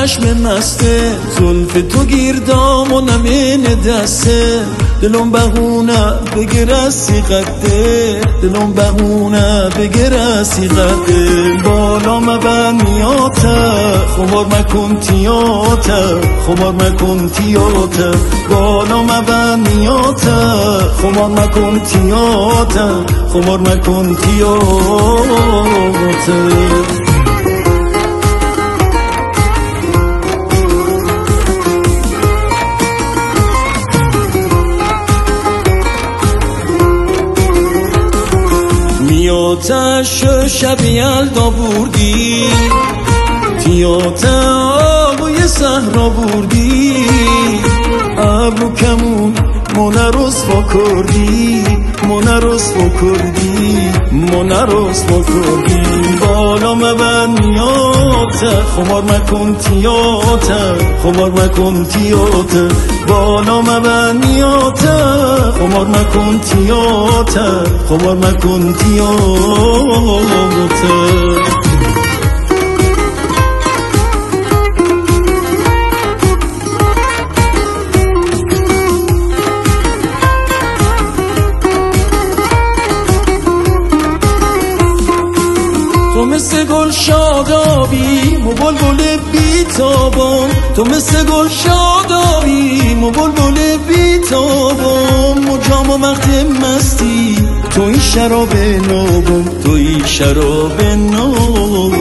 چشم مسته، زلف تو گیردام و نمین دسته، دلم بهونه بگیر از سیغده، دلم بهونه بگیر از سیغده. بالا مبن میاته خمار مکن تیاته، خمار مکن تیاته. بالا مبن میاته خمار مکن تیاته، خمار مکن تیاته. میاتش شب یلدا بردی، تیاته آبوی صحرا بردی، ابرو کمون منه رسوا کردی، منه رسوا کردی، منه رسوا کردی. بالا مبن میاته خمار مکن تیاته، خمار مکن تیاته. بالا مبن میاته خمار مکن تیاته، خمار مکن تیاته. تو مثل گل شادابی و بلبل بیتابم، تو مثل گل شادابی و بلبل بیتابم. و جام و وقت مستی توی شراب نابم، توی شراب نابم.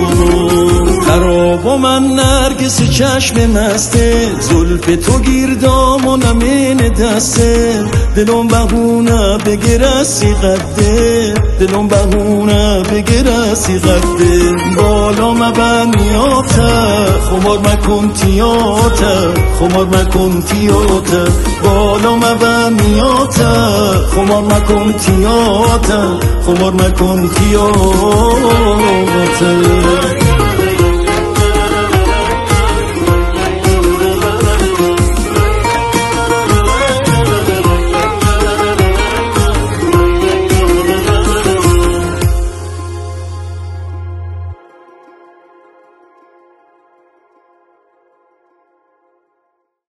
خراب و من نرگس چشم مسته، زلف تو گیردام و نمین دسته، دلم بهونه بگیر از سیغده، دلم بهونه بگیر از سیغده. بالا مبن میاته خمار مکن تیاته، خمار مکن تیاته. بالا مبن میاته خمار مکن تیاته، خمار مکن تیاته.